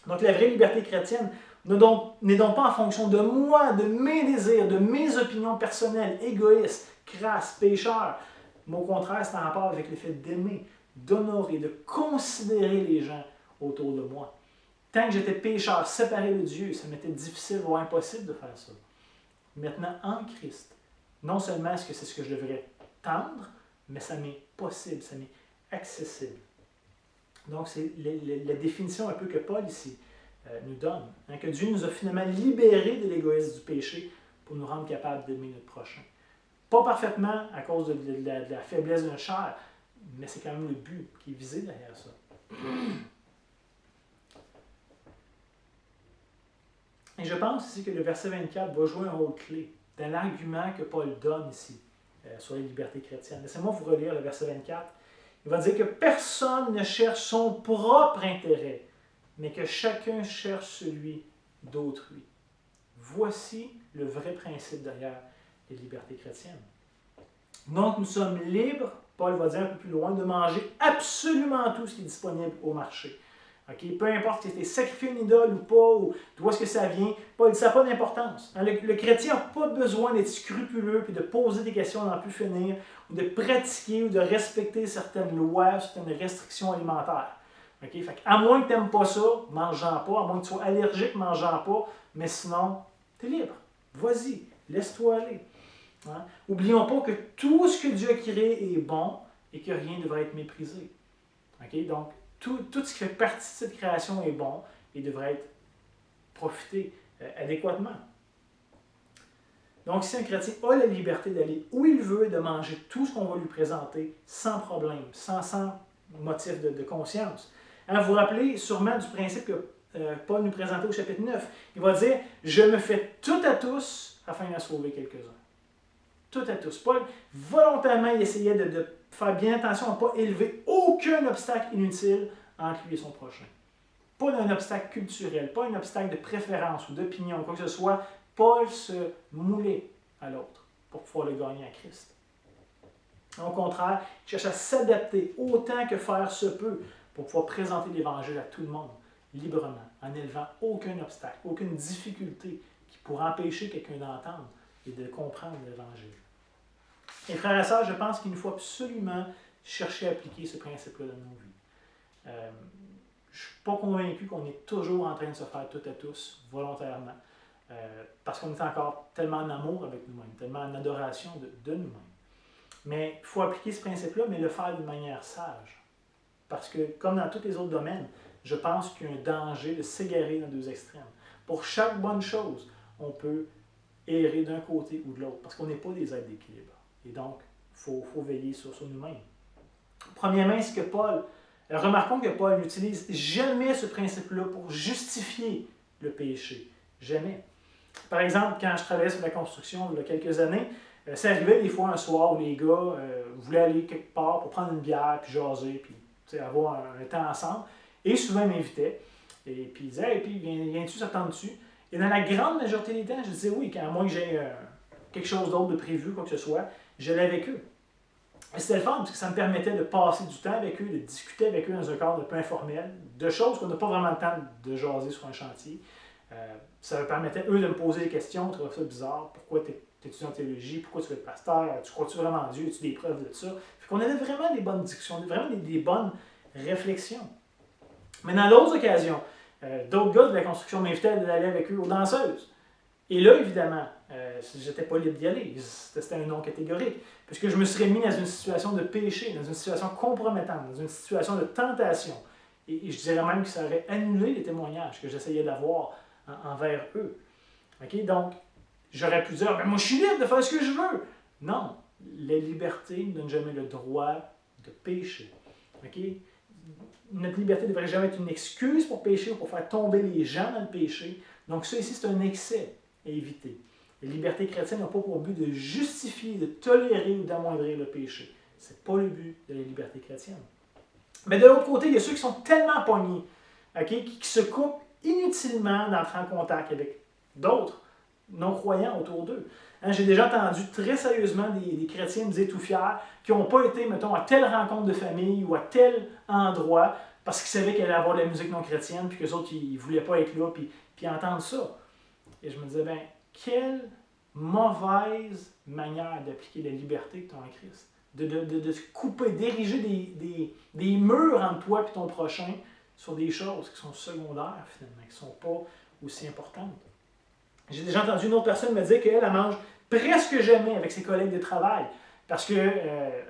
Donc, la vraie liberté chrétienne n'est donc pas en fonction de moi, de mes désirs, de mes opinions personnelles, égoïstes, crasses, pécheurs. Mais au contraire, c'est en rapport avec le fait d'aimer, d'honorer, de considérer les gens autour de moi. Tant que j'étais pécheur, séparé de Dieu, ça m'était difficile, voire impossible de faire ça. Maintenant, en Christ, non seulement est-ce que c'est ce que je devrais tendre, mais ça m'est possible, ça m'est accessible. Donc, c'est la définition un peu que Paul ici nous donne. Hein, que Dieu nous a finalement libérés de l'égoïsme du péché pour nous rendre capables d'aimer notre prochain. Pas parfaitement à cause de la faiblesse d'un chair, mais c'est quand même le but qui est visé derrière ça. Et je pense ici que le verset 24 va jouer un rôle clé dans l'argument que Paul donne ici sur les libertés chrétiennes. Laissez-moi vous relire le verset 24. Il va dire que personne ne cherche son propre intérêt, mais que chacun cherche celui d'autrui. Voici le vrai principe derrière les libertés chrétiennes. Donc, nous sommes libres, Paul va dire un peu plus loin, de manger absolument tout ce qui est disponible au marché. Okay? Peu importe si tu es sacrifié une idole ou pas, ou d'où est-ce que ça vient, Paul dit ça n'a pas d'importance. Le chrétien n'a pas besoin d'être scrupuleux et de poser des questions à n'en plus finir, ou de pratiquer ou de respecter certaines lois, certaines restrictions alimentaires. Okay? Fait à moins que tu n'aimes pas ça, mange-en pas, à moins que tu sois allergique, mange-en pas, mais sinon, tu es libre. Vas-y, laisse-toi aller. Hein? N'oublions pas que tout ce que Dieu a créé est bon et que rien ne devrait être méprisé. Okay? Donc, tout ce qui fait partie de cette création est bon et devrait être profité adéquatement. Donc, si un chrétien a la liberté d'aller où il veut et de manger tout ce qu'on va lui présenter sans problème, sans motif de conscience. Hein, vous vous rappelez sûrement du principe que Paul nous présentait au chapitre 9. Il va dire « Je me fais tout à tous afin d'en sauver quelques-uns. » Tout à tous. Paul, volontairement, il essayait de faire bien attention à ne pas élever aucun obstacle inutile entre lui et son prochain. Pas d'un obstacle culturel, pas un obstacle de préférence ou d'opinion, quoi que ce soit. Paul se moulait à l'autre pour pouvoir le gagner à Christ. Au contraire, il cherche à s'adapter autant que faire se peut pour pouvoir présenter l'Évangile à tout le monde, librement, en n'élevant aucun obstacle, aucune difficulté qui pourrait empêcher quelqu'un d'entendre et de comprendre l'Évangile. Et frères et sœurs, je pense qu'il nous faut absolument chercher à appliquer ce principe-là dans nos vies. Je ne suis pas convaincu qu'on est toujours en train de se faire tout à tous, volontairement, parce qu'on est encore tellement en amour avec nous-mêmes, tellement en adoration de nous-mêmes. Mais il faut appliquer ce principe-là, mais le faire d'une manière sage. Parce que, comme dans tous les autres domaines, je pense qu'il y a un danger de s'égarer dans deux extrêmes. Pour chaque bonne chose, on peut errer d'un côté ou de l'autre, parce qu'on n'est pas des êtres d'équilibre. Et donc, il faut veiller sur nous-mêmes. Premièrement, c'est que remarquons que Paul n'utilise jamais ce principe-là pour justifier le péché. Jamais. Par exemple, quand je travaillais sur la construction il y a quelques années, Ça arrivait des fois un soir où les gars voulaient aller quelque part pour prendre une bière, puis jaser, puis avoir un temps ensemble. Et souvent, ils m'invitaient. Et puis ils disaient, hey, puis viens-tu, ça te tente-tu? Et dans la grande majorité des temps, je disais oui, à moins que j'ai quelque chose d'autre de prévu, quoi que ce soit, j'allais avec eux. Et c'était le fun, parce que ça me permettait de passer du temps avec eux, de discuter avec eux dans un cadre un peu informel, de choses qu'on n'a pas vraiment le temps de jaser sur un chantier. Ça me permettait, eux, de me poser des questions, trouver ça bizarre, pourquoi tu étudies en théologie, pourquoi tu veux être pasteur, tu crois-tu vraiment en Dieu, as-tu des preuves de ça? Fait qu'on avait vraiment des bonnes discussions, vraiment des bonnes réflexions. Mais dans d'autres occasions, d'autres gars de la construction m'invitaient à aller avec eux aux danseuses. Et là, évidemment, j'étais pas libre d'y aller. C'était un non catégorique. Puisque je me serais mis dans une situation de péché, dans une situation compromettante, dans une situation de tentation. Et je dirais même que ça aurait annulé les témoignages que j'essayais d'avoir envers eux. Okay? Donc, j'aurais pu dire, ben moi je suis libre de faire ce que je veux. Non, la liberté ne donne jamais le droit de pécher. Okay? Notre liberté ne devrait jamais être une excuse pour pécher ou pour faire tomber les gens dans le péché. Donc ça ici, c'est un excès à éviter. La liberté chrétienne n'a pas pour but de justifier, de tolérer ou d'amoindrir le péché. Ce n'est pas le but de la liberté chrétienne. Mais de l'autre côté, il y a ceux qui sont tellement pognés, okay, qui se coupent inutilement d'entrer en contact avec d'autres non-croyants autour d'eux. Hein, j'ai déjà entendu très sérieusement des chrétiens me dire tout fiers qui n'ont pas été, mettons, à telle rencontre de famille ou à tel endroit parce qu'ils savaient qu'il allait avoir de la musique non chrétienne puis qu'eux autres, ils ne voulaient pas être là puis entendre ça. Et je me disais, ben, quelle mauvaise manière d'appliquer la liberté que tu as en Christ. De se couper, d'ériger des murs entre toi et ton prochain sur des choses qui sont secondaires, finalement, qui ne sont pas aussi importantes. J'ai déjà entendu une autre personne me dire qu'elle mange presque jamais avec ses collègues de travail parce que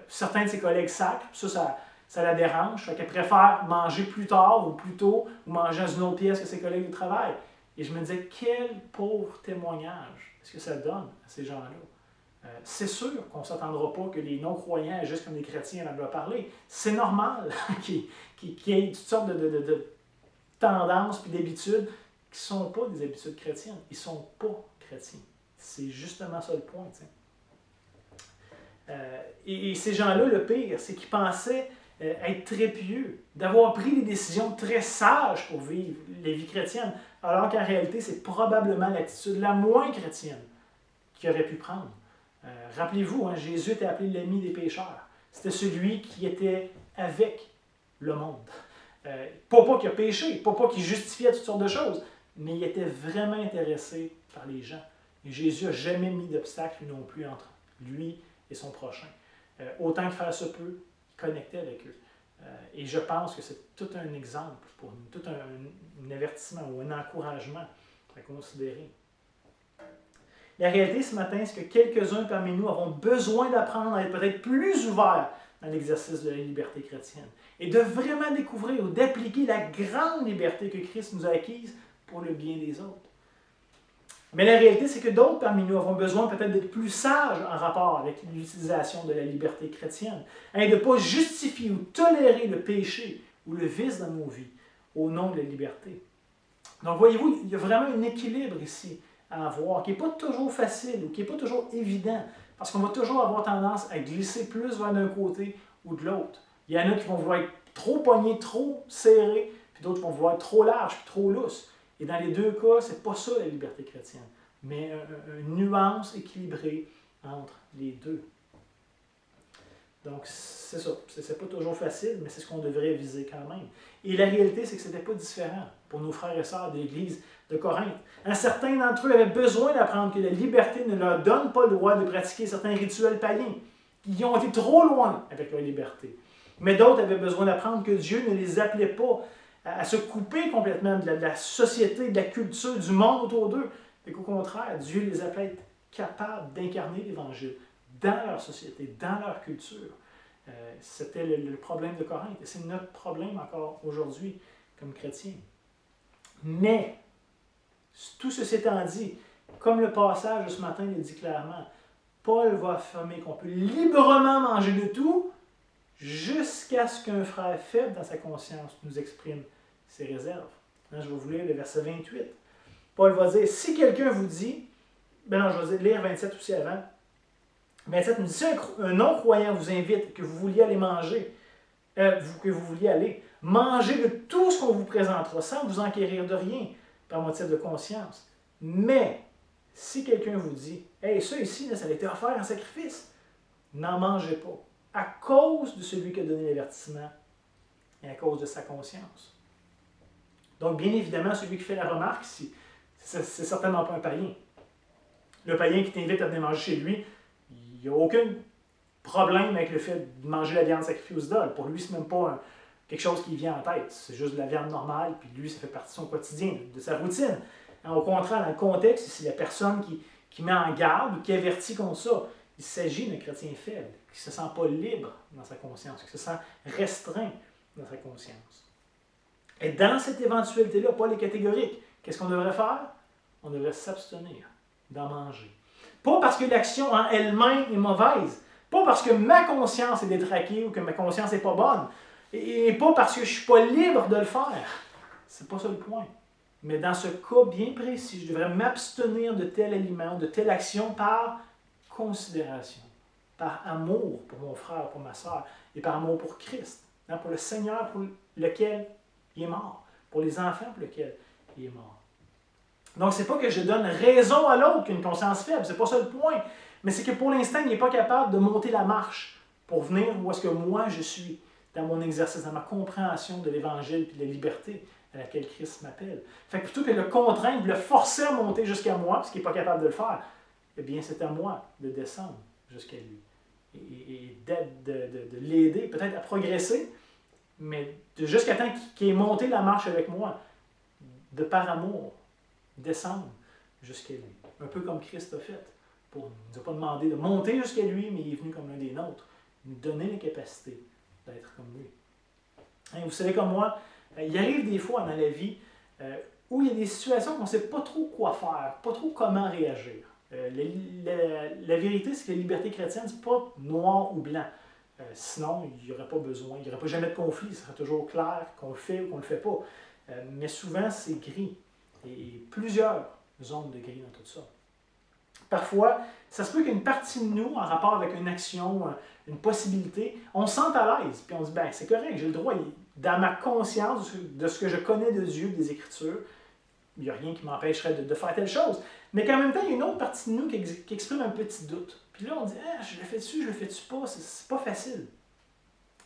certains de ses collègues sacrent, ça la dérange, fait qu'elle préfère manger plus tard ou plus tôt ou manger dans une autre pièce que ses collègues de travail. Et je me disais, quel pauvre témoignage est-ce que ça donne à ces gens-là? C'est sûr qu'on ne s'attendra pas que les non-croyants agissent comme des chrétiens en doivent parler. C'est normal qu'il y ait toutes sortes de tendances et d'habitudes qui ne sont pas des habitudes chrétiennes. Ils ne sont pas chrétiens. C'est justement ça le point. Et ces gens-là, le pire, c'est qu'ils pensaient être très pieux, d'avoir pris des décisions très sages pour vivre la vie chrétienne, alors qu'en réalité, c'est probablement l'attitude la moins chrétienne qu'ils auraient pu prendre. Rappelez-vous, hein, Jésus était appelé l'ami des pécheurs. C'était celui qui était avec le monde. Pas qu'il a péché, pas qu'il justifiait toutes sortes de choses, mais il était vraiment intéressé par les gens. Et Jésus n'a jamais mis d'obstacle non plus entre lui et son prochain. Autant que faire se peut, il connectait avec eux. Et je pense que c'est tout un exemple pour nous, tout un avertissement ou un encouragement à considérer. La réalité ce matin, c'est que quelques-uns parmi nous avons besoin d'apprendre à être peut-être plus ouverts dans l'exercice de la liberté chrétienne et de vraiment découvrir ou d'appliquer la grande liberté que Christ nous a acquise pour le bien des autres. Mais la réalité, c'est que d'autres parmi nous avons besoin peut-être d'être plus sages en rapport avec l'utilisation de la liberté chrétienne et de ne pas justifier ou tolérer le péché ou le vice dans nos vies au nom de la liberté. Donc voyez-vous, il y a vraiment un équilibre ici à avoir qui n'est pas toujours facile ou qui n'est pas toujours évident parce qu'on va toujours avoir tendance à glisser plus vers d'un côté ou de l'autre. Il y en a qui vont vouloir être trop pognés, trop serrés, puis d'autres vont vouloir être trop larges, puis trop lousses. Et dans les deux cas, ce n'est pas ça la liberté chrétienne, mais une nuance équilibrée entre les deux. Donc, c'est ça. C'est pas toujours facile, mais c'est ce qu'on devrait viser quand même. Et la réalité, c'est que ce n'était pas différent pour nos frères et sœurs de l'Église de Corinthe. Certains d'entre eux avaient besoin d'apprendre que la liberté ne leur donne pas le droit de pratiquer certains rituels païens. Ils ont été trop loin avec leur liberté. Mais d'autres avaient besoin d'apprendre que Dieu ne les appelait pas à se couper complètement de la société, de la culture, du monde autour d'eux, et qu'au contraire, Dieu les appelait à être capables d'incarner l'Évangile dans leur société, dans leur culture. C'était le problème de Corinthe, et c'est notre problème encore aujourd'hui comme chrétiens. Mais, tout ceci étant dit, comme le passage de ce matin le dit clairement, Paul va affirmer qu'on peut librement manger de tout jusqu'à ce qu'un frère faible dans sa conscience nous exprime ses réserves. Là, je vais vous lire le verset 28. Paul va dire, si quelqu'un vous dit, je vais lire 27 aussi avant, 27 nous dit, si un non-croyant vous invite, que vous vouliez aller manger, que vous vouliez aller, mangez de tout ce qu'on vous présentera, sans vous enquérir de rien, par motif de conscience. Mais, si quelqu'un vous dit, « Hey, ça ici, ça a été offert en sacrifice », n'en mangez pas, à cause de celui qui a donné l'avertissement et à cause de sa conscience. Donc, bien évidemment, celui qui fait la remarque ici, c'est certainement pas un païen. Le païen qui t'invite à venir manger chez lui, il n'y a aucun problème avec le fait de manger la viande sacrifiée aux idoles. Pour lui, c'est même pas quelque chose qui vient en tête. C'est juste de la viande normale, puis lui, ça fait partie de son quotidien, de sa routine. Au contraire, dans le contexte, c'est la personne qui met en garde ou qui avertit contre ça. Il s'agit d'un chrétien faible, qui ne se sent pas libre dans sa conscience, qui se sent restreint dans sa conscience. Et dans cette éventualité-là, Paul est catégorique. Qu'est-ce qu'on devrait faire? On devrait s'abstenir d'en manger. Pas parce que l'action en elle-même est mauvaise, pas parce que ma conscience est détraquée ou que ma conscience n'est pas bonne, et pas parce que je ne suis pas libre de le faire. C'est pas ça le point. Mais dans ce cas bien précis, je devrais m'abstenir de tel aliment, de telle action par considération, par amour pour mon frère, pour ma soeur, et par amour pour Christ, pour le Seigneur pour lequel il est mort, pour les enfants pour lesquels il est mort. Donc, ce n'est pas que je donne raison à l'autre qu'une conscience faible, c'est pas ça le point, mais c'est que pour l'instant, il n'est pas capable de monter la marche pour venir où est-ce que moi je suis dans mon exercice, dans ma compréhension de l'Évangile et de la liberté à laquelle Christ m'appelle. Fait que plutôt que de le contraindre, de le forcer à monter jusqu'à moi, parce qu'il n'est pas capable de le faire, eh bien, c'est à moi de descendre jusqu'à lui et de l'aider peut-être à progresser, mais jusqu'à temps qu'il ait monté la marche avec moi, de par amour, descendre jusqu'à lui. Un peu comme Christ a fait. Il ne nous a pas demandé de monter jusqu'à lui, mais il est venu comme l'un des nôtres, nous donner la capacité d'être comme lui. Hein, vous savez comme moi, il arrive des fois dans la vie où il y a des situations qu'on ne sait pas trop quoi faire, pas trop comment réagir. La vérité, c'est que la liberté chrétienne, ce n'est pas noir ou blanc. Sinon, il n'y aurait pas besoin, il n'y aurait pas jamais de conflit, ce serait toujours clair qu'on le fait ou qu'on ne le fait pas. Mais souvent, c'est gris. Et plusieurs zones de gris dans tout ça. Parfois, ça se peut qu'une partie de nous, en rapport avec une action, une possibilité, on se sente à l'aise, puis on se dit, ben c'est correct, j'ai le droit, dans ma conscience de ce que je connais de Dieu, des Écritures, il n'y a rien qui m'empêcherait de faire telle chose. Mais qu'en même temps, il y a une autre partie de nous qui exprime un petit doute. Puis là, on dit, ah, je le fais-tu, je le fais-tu pas, c'est pas facile.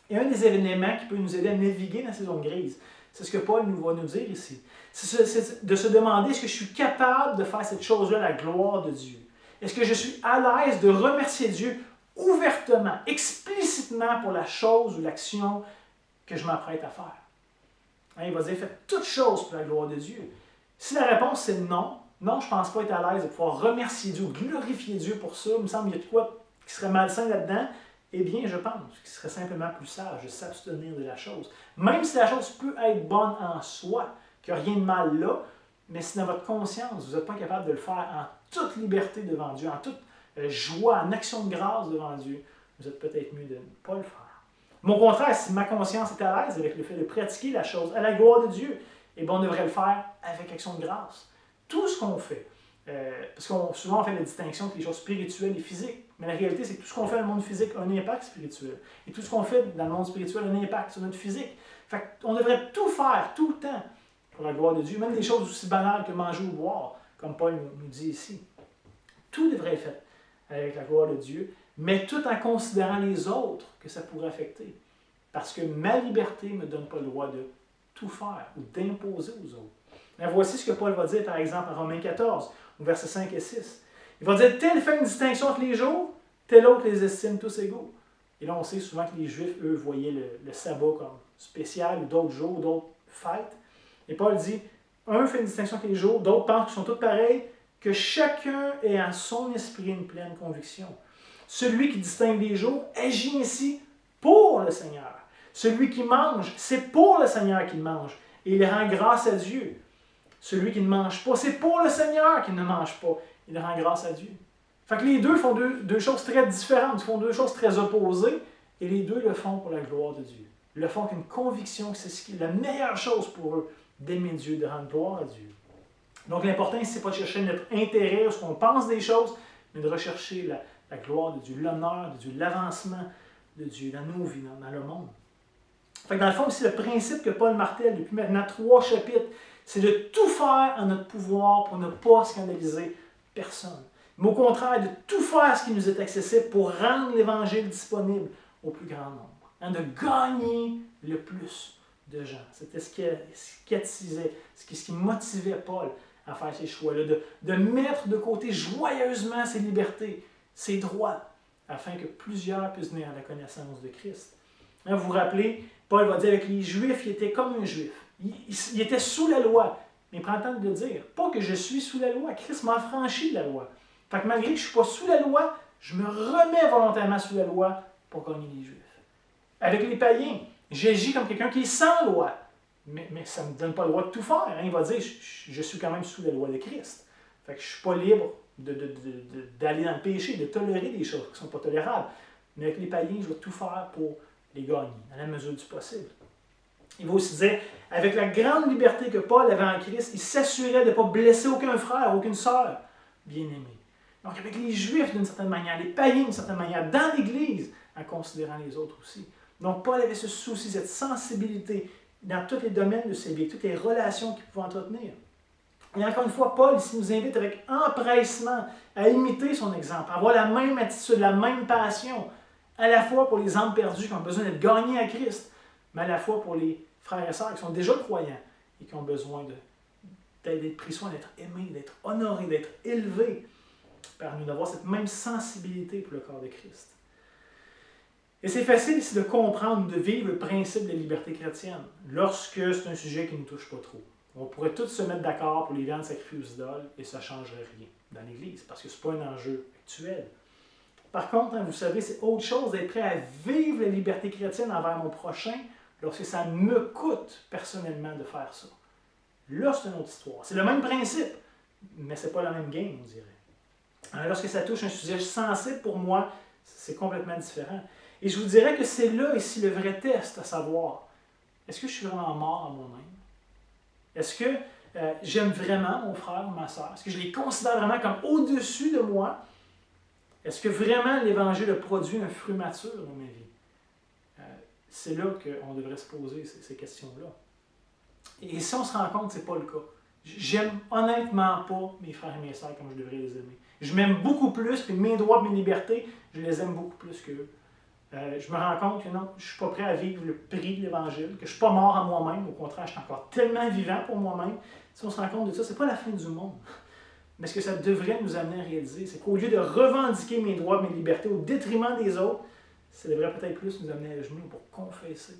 Et un des événements qui peut nous aider à naviguer dans ces zones grises, c'est ce que Paul va nous dire ici. C'est de se demander, est-ce que je suis capable de faire cette chose-là, la gloire de Dieu? Est-ce que je suis à l'aise de remercier Dieu ouvertement, explicitement pour la chose ou l'action que je m'apprête à faire? Hein, il va dire, faites toutes choses pour la gloire de Dieu. Si la réponse c'est non, non, je ne pense pas être à l'aise de pouvoir remercier Dieu, glorifier Dieu pour ça, il me semble qu'il y a de quoi qui serait malsain là-dedans, eh bien, je pense qu'il serait simplement plus sage de s'abstenir de la chose. Même si la chose peut être bonne en soi, qu'il n'y a rien de mal là, mais si dans votre conscience, vous n'êtes pas capable de le faire en toute liberté devant Dieu, en toute joie, en action de grâce devant Dieu, vous êtes peut-être mieux de ne pas le faire. Mais au contraire, si ma conscience est à l'aise avec le fait de pratiquer la chose à la gloire de Dieu, eh bien, on devrait le faire avec action de grâce. Tout ce qu'on fait, parce qu'on souvent on fait la distinction entre les choses spirituelles et physiques, mais la réalité, c'est que tout ce qu'on fait dans le monde physique a un impact spirituel. Et tout ce qu'on fait dans le monde spirituel a un impact sur notre physique. Fait qu'on devrait tout faire, tout le temps, pour la gloire de Dieu, même des choses aussi banales que manger ou boire, comme Paul nous dit ici. Tout devrait être fait avec la gloire de Dieu, mais tout en considérant les autres que ça pourrait affecter. Parce que ma liberté ne me donne pas le droit de tout faire ou d'imposer aux autres. Mais voici ce que Paul va dire, par exemple, en Romains 14, au versets 5 et 6. Il va dire, tel fait une distinction entre les jours, tel autre les estime tous égaux. Et là, on sait souvent que les Juifs, eux, voyaient le sabbat comme spécial, ou d'autres jours, d'autres fêtes. Et Paul dit, un fait une distinction entre les jours, d'autres pensent qu'ils sont tous pareils, que chacun ait en son esprit une pleine conviction. Celui qui distingue les jours agit ainsi pour le Seigneur. Celui qui mange, c'est pour le Seigneur qu'il mange, et il rend grâce à Dieu. Celui qui ne mange pas, c'est pour le Seigneur qu'il ne mange pas, il rend grâce à Dieu. Fait que les deux font deux choses très différentes, ils font deux choses très opposées, et les deux le font pour la gloire de Dieu. Ils le font avec une conviction que c'est la meilleure chose pour eux, d'aimer Dieu, de rendre gloire à Dieu. Donc l'important, ce n'est pas de chercher notre intérêt ou ce qu'on pense des choses, mais de rechercher la la gloire de Dieu, l'honneur de Dieu, l'avancement de Dieu dans nos vies, dans le monde. Fait que dans le fond, c'est le principe que Paul martèle depuis maintenant 3 chapitres, c'est de tout faire en notre pouvoir pour ne pas scandaliser personne. Mais au contraire, de tout faire ce qui nous est accessible pour rendre l'Évangile disponible au plus grand nombre. De gagner le plus de gens. C'était ce qui attisait, ce qui motivait Paul à faire ces choix-là, de mettre de côté joyeusement ses libertés, ses droits, afin que plusieurs puissent venir à la connaissance de Christ. Vous vous rappelez, Paul va dire avec les Juifs, il était comme un Juif. Il était sous la loi. Mais il prend le temps de le dire. Pas que je suis sous la loi. Christ m'a affranchi de la loi. Fait que malgré que je ne suis pas sous la loi, je me remets volontairement sous la loi pour gagner les Juifs. Avec les païens, j'agis comme quelqu'un qui est sans loi. Mais ça ne me donne pas le droit de tout faire. Il va dire, je suis quand même sous la loi de Christ. Fait que je ne suis pas libre d'aller dans le péché, de tolérer des choses qui ne sont pas tolérables. Mais avec les païens, je vais tout faire pour les gagner, dans la mesure du possible. Il va aussi dire, avec la grande liberté que Paul avait en Christ, il s'assurait de ne pas blesser aucun frère, aucune sœur bien-aimée. Donc avec les Juifs d'une certaine manière, les païens d'une certaine manière, dans l'Église, en considérant les autres aussi. Donc Paul avait ce souci, cette sensibilité dans tous les domaines de sa vie, toutes les relations qu'il pouvait entretenir. Et encore une fois, Paul ici nous invite avec empressement à imiter son exemple, à avoir la même attitude, la même passion, à la fois pour les âmes perdues qui ont besoin d'être gagnées à Christ, mais à la fois pour les frères et sœurs qui sont déjà croyants et qui ont besoin d'être pris soin, d'être aimés, d'être honorés, d'être élevés par nous, d'avoir cette même sensibilité pour le corps de Christ. Et c'est facile ici de comprendre, de vivre le principe de la liberté chrétienne lorsque c'est un sujet qui ne nous touche pas trop. On pourrait tous se mettre d'accord pour les viandes sacrifiées aux idoles et ça ne changerait rien dans l'Église parce que ce n'est pas un enjeu actuel. Par contre, vous savez, c'est autre chose d'être prêt à vivre la liberté chrétienne envers mon prochain lorsque ça me coûte personnellement de faire ça. Là, c'est une autre histoire. C'est le même principe, mais ce n'est pas la même game, on dirait. Alors, lorsque ça touche un sujet sensible pour moi, c'est complètement différent. Et je vous dirais que c'est là ici le vrai test à savoir, est-ce que je suis vraiment mort à moi-même? Est-ce que j'aime vraiment mon frère ou ma soeur? Est-ce que je les considère vraiment comme au-dessus de moi? Est-ce que vraiment l'Évangile a produit un fruit mature dans ma vie? C'est là qu'on devrait se poser ces questions-là. Et si on se rend compte que ce n'est pas le cas, j'aime honnêtement pas mes frères et mes sœurs comme je devrais les aimer. Je m'aime beaucoup plus, puis mes droits, mes libertés, je les aime beaucoup plus qu'eux. Je me rends compte que non, je ne suis pas prêt à vivre le prix de l'Évangile, que je ne suis pas mort à moi-même, au contraire, je suis encore tellement vivant pour moi-même. Si on se rend compte de ça, ce n'est pas la fin du monde. Mais ce que ça devrait nous amener à réaliser, c'est qu'au lieu de revendiquer mes droits, mes libertés au détriment des autres, ça devrait peut-être plus nous amener à genoux pour confesser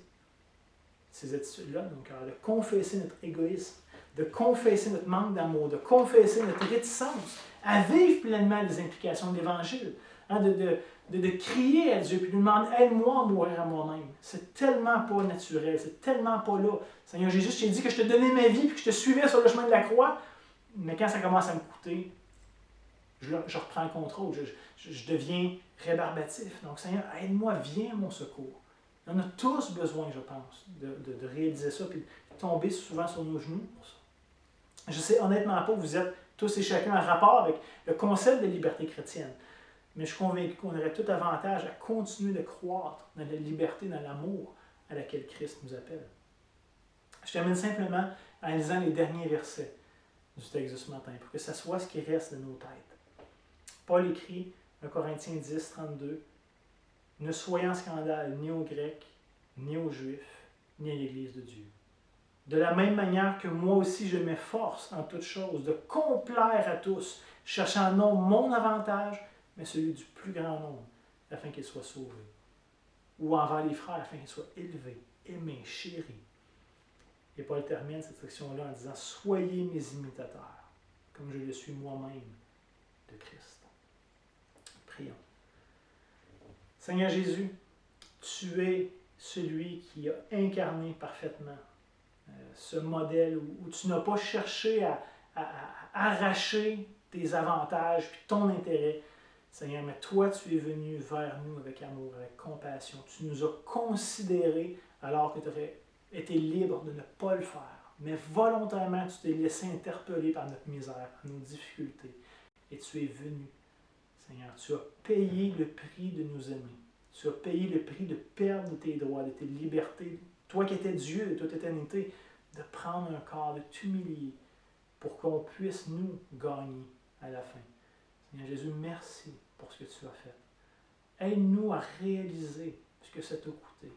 ces attitudes-là dans nos cœurs, de confesser notre égoïsme, de confesser notre manque d'amour, de confesser notre réticence à vivre pleinement les implications de l'Évangile, de crier à Dieu et de lui demander « Aide-moi à mourir à moi-même ». C'est tellement pas naturel, c'est tellement pas là. Seigneur Jésus, je t'ai dit que je te donnais ma vie et que je te suivais sur le chemin de la croix, mais quand ça commence à me coûter, je reprends le contrôle, je deviens rébarbatif. Donc Seigneur, aide-moi, viens à mon secours. On a tous besoin, je pense, de réaliser ça et de tomber souvent sur nos genoux pour ça. Je sais honnêtement pas que vous êtes tous et chacun en rapport avec le concept de liberté chrétienne. Mais je suis convaincu qu'on aurait tout avantage à continuer de croître dans la liberté, dans l'amour à laquelle Christ nous appelle. Je termine simplement en lisant les derniers versets du texte de ce matin, pour que ça soit ce qui reste de nos têtes. Paul écrit, 1 Corinthiens 10, 32, « Ne soyez en scandale ni aux Grecs, ni aux Juifs, ni à l'Église de Dieu. De la même manière que moi aussi je m'efforce en toutes choses de complaire à tous, cherchant non mon avantage, mais celui du plus grand nombre, afin qu'ils soient sauvés. Ou envers les frères, afin qu'ils soient élevés, aimés, chéris. » Et Paul termine cette section-là en disant « Soyez mes imitateurs, comme je le suis moi-même de Christ. » Prions. Seigneur Jésus, tu es celui qui a incarné parfaitement ce modèle où tu n'as pas cherché à arracher tes avantages puis ton intérêt. Seigneur, mais toi, tu es venu vers nous avec amour, avec compassion. Tu nous as considérés alors que tu aurais été libre de ne pas le faire. Mais volontairement, tu t'es laissé interpeller par notre misère, par nos difficultés. Et tu es venu, Seigneur, tu as payé le prix de nous aimer. Tu as payé le prix de perdre tes droits, de tes libertés. Toi qui étais Dieu de toute éternité, de prendre un corps, de t'humilier pour qu'on puisse nous gagner à la fin. Seigneur Jésus, merci pour ce que tu as fait. Aide-nous à réaliser ce que ça t'a coûté.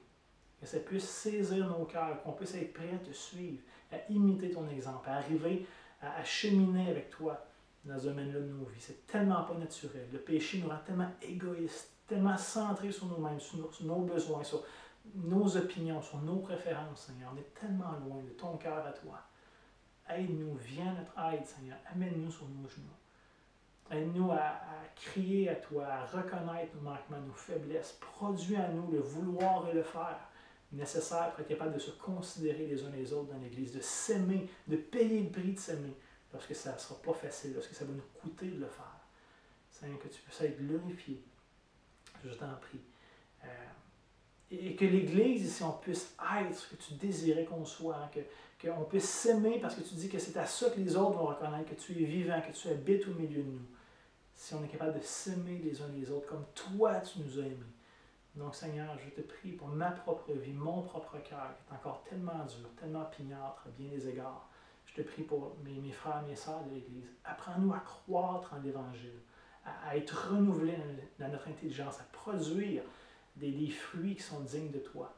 Que ça puisse saisir nos cœurs, qu'on puisse être prêt à te suivre, à imiter ton exemple, à arriver à cheminer avec toi dans ce domaine-là de nos vies. C'est tellement pas naturel. Le péché nous rend tellement égoïstes, tellement centrés sur nous-mêmes, sur nos besoins, sur nos opinions, sur nos préférences, Seigneur. On est tellement loin de ton cœur à toi. Aide-nous, viens à notre aide, Seigneur. Amène-nous sur nos genoux. Aide-nous à crier à toi, à reconnaître nos manquements, nos faiblesses. Produis à nous le vouloir et le faire nécessaire pour être capable de se considérer les uns les autres dans l'Église, de s'aimer, de payer le prix de s'aimer lorsque ça ne sera pas facile, lorsque ça va nous coûter de le faire. Seigneur, que tu puisses être glorifié, je t'en prie. Et que l'Église, ici, on puisse être ce que tu désirais qu'on soit, hein, qu'on puisse s'aimer parce que tu dis que c'est à ça que les autres vont reconnaître que tu es vivant, que tu habites au milieu de nous. Si on est capable de s'aimer les uns les autres comme toi tu nous as aimés. Donc Seigneur, je te prie pour ma propre vie, mon propre cœur, qui est encore tellement dur, tellement pignâtre à bien des égards. Je te prie pour mes frères et mes sœurs de l'Église. Apprends-nous à croître en l'Évangile, à être renouvelés dans notre intelligence, à produire des fruits qui sont dignes de toi.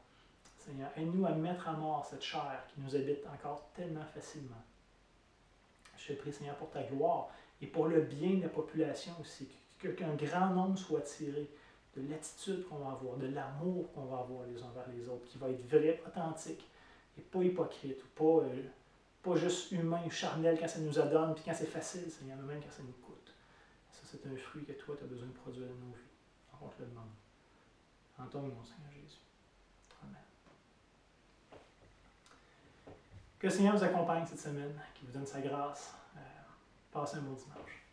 Seigneur, aide-nous à mettre à mort cette chair qui nous habite encore tellement facilement. Je te prie, Seigneur, pour ta gloire et pour le bien de la population aussi, qu'un grand nombre soit tiré de l'attitude qu'on va avoir, de l'amour qu'on va avoir les uns vers les autres, qui va être vrai, authentique, et pas hypocrite, ou pas juste humain, charnel quand ça nous adonne, puis quand c'est facile, Seigneur, mais même quand ça nous coûte. Ça, c'est un fruit que toi, tu as besoin de produire dans nos vies. Donc, on te le demande. En ton nom, Seigneur Jésus. Amen. Que le Seigneur vous accompagne cette semaine, qu'il vous donne sa grâce. Passez un bon dimanche.